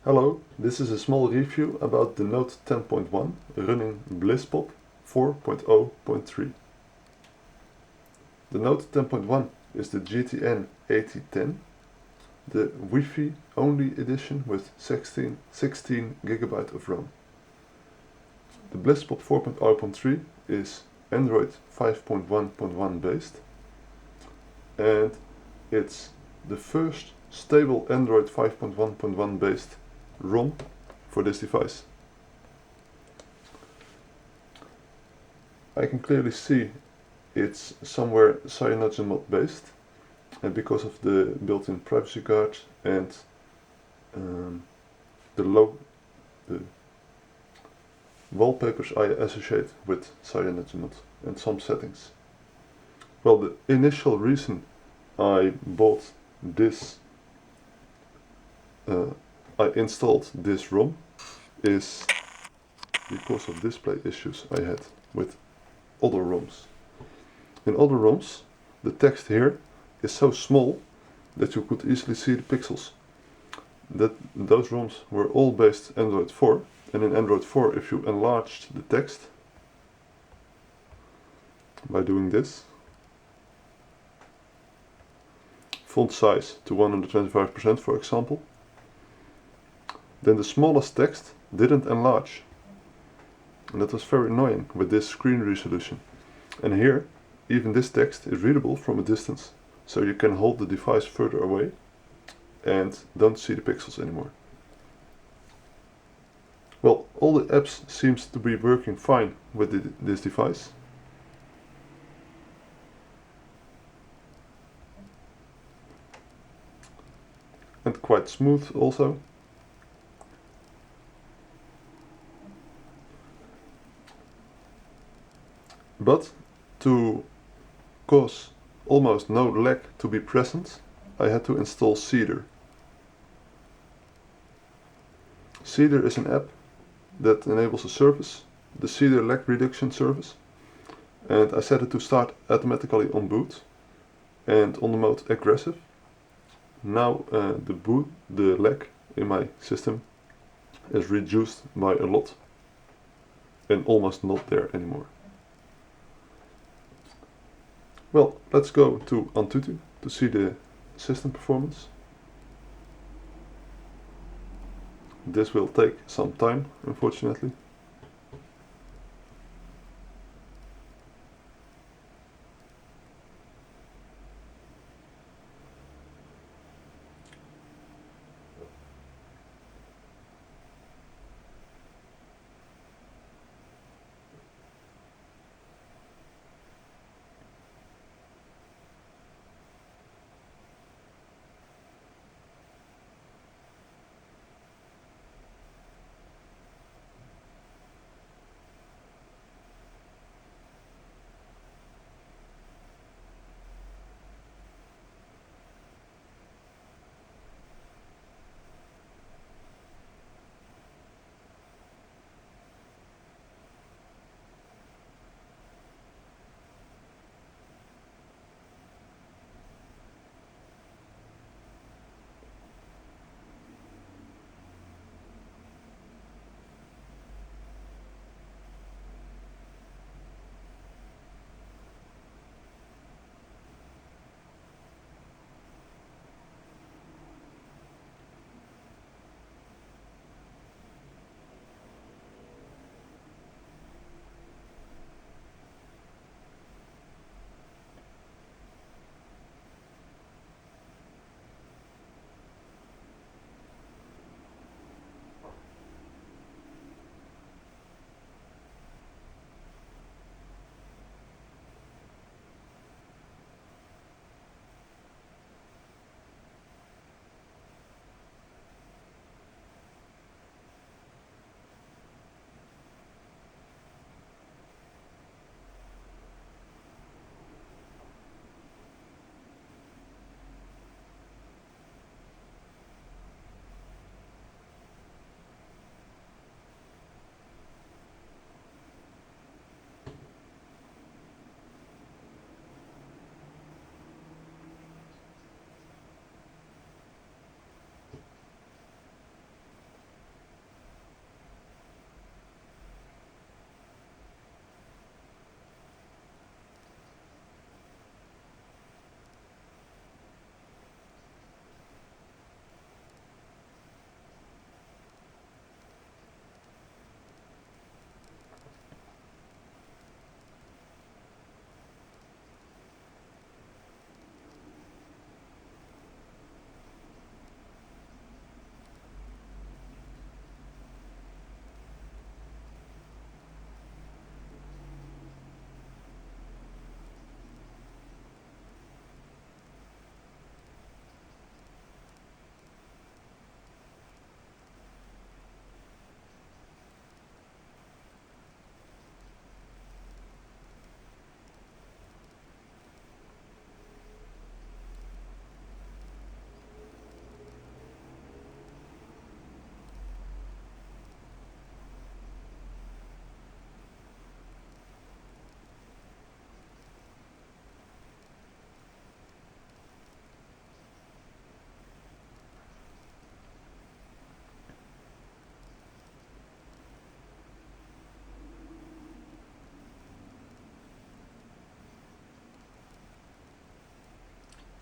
Hello, this is a small review about the Note 10.1 running BlissPop 4.0.3. The Note 10.1 is the GTN 8010, the Wi-Fi only edition with 16 GB of RAM. The BlissPop 4.0.3 is Android 5.1.1 based, and it's the first stable Android 5.1.1 based ROM for this device. I can clearly see it's somewhere CyanogenMod based, and because of the built-in privacy guard and the wallpapers I associate with CyanogenMod and some settings. Well, the initial reason I bought this I installed this ROM is because of display issues I had with other ROMs. In other ROMs, the text here is so small that you could easily see the pixels. Those ROMs were all based Android 4, and in Android 4 if you enlarged the text by doing this, font size to 125% for example, then the smallest text didn't enlarge. And that was very annoying with this screen resolution. And here, even this text is readable from a distance, so you can hold the device further away and don't see the pixels anymore. Well, all the apps seems to be working fine with this device. And quite smooth also. But to cause almost no lag to be present, I had to install Cedar. Cedar is an app that enables a service, the Cedar lag reduction service, and I set it to start automatically on boot and on the mode aggressive. Now the lag in my system is reduced by a lot and almost not there anymore. Well, let's go to Antutu to see the system performance. This will take some time, unfortunately.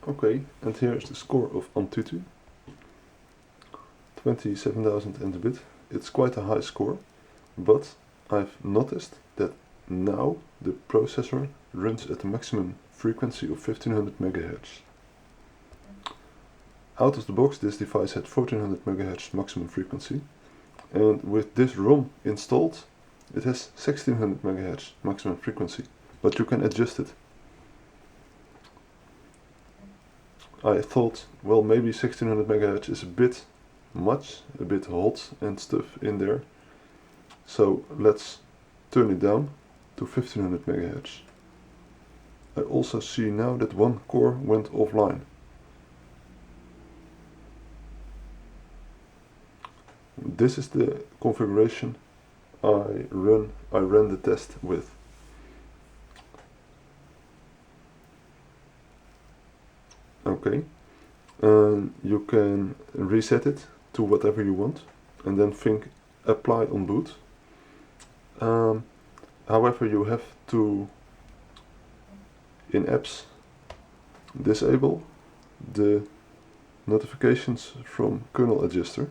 Okay, and here is the score of Antutu. 27,000 and a bit. It's quite a high score, but I've noticed that now the processor runs at the maximum frequency of 1500 MHz. Out of the box this device had 1400 MHz maximum frequency, and with this ROM installed it has 1600 MHz maximum frequency, but you can adjust it. I thought, well, maybe 1600 MHz is a bit much, a bit hot and stuff in there, so let's turn it down to 1500 MHz. I also see now that one core went offline. This is the configuration I ran the test with. Okay, you can reset it to whatever you want and then think apply on boot. However, you have to, in apps, disable the notifications from kernel adjuster.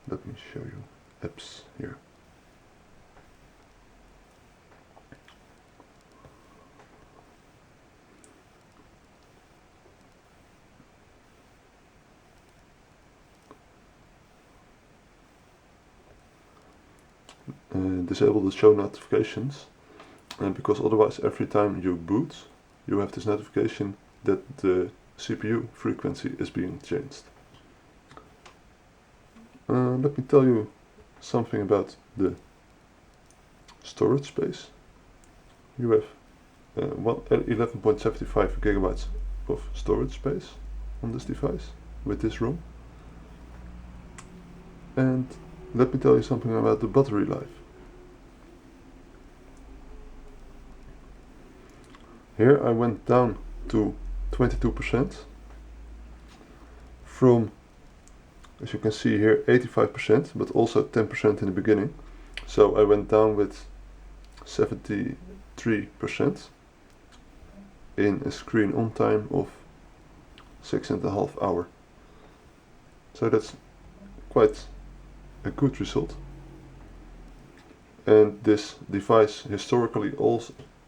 Let me show you apps here. Disable the show notifications, because otherwise every time you boot you have this notification that the CPU frequency is being changed. Let me tell you something about the storage space. You have 11.75 gigabytes of storage space on this device with this ROM. And let me tell you something about the battery life. Here I went down to 22% from, as you can see here, 85%, but also 10% in the beginning. So I went down with 73% in a screen on time of 6.5 hours. So that's quite a good result. And this device historically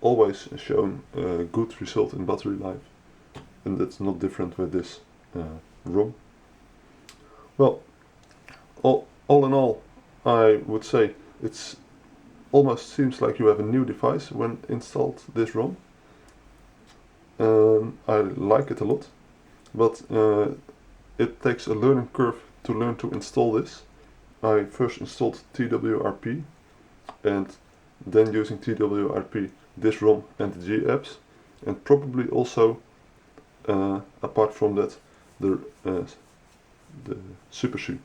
always shown a good result in battery life, and that's not different with this ROM. Well, all in all, I would say it's almost seems like you have a new device when installed this ROM. I like it a lot, but it takes a learning curve to learn to install this. I first installed TWRP, and then using TWRP this ROM and the G apps, and probably also apart from that the SuperSU.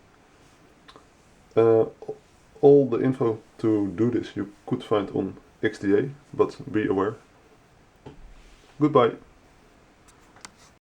All the info to do this you could find on XDA, but be aware. Goodbye.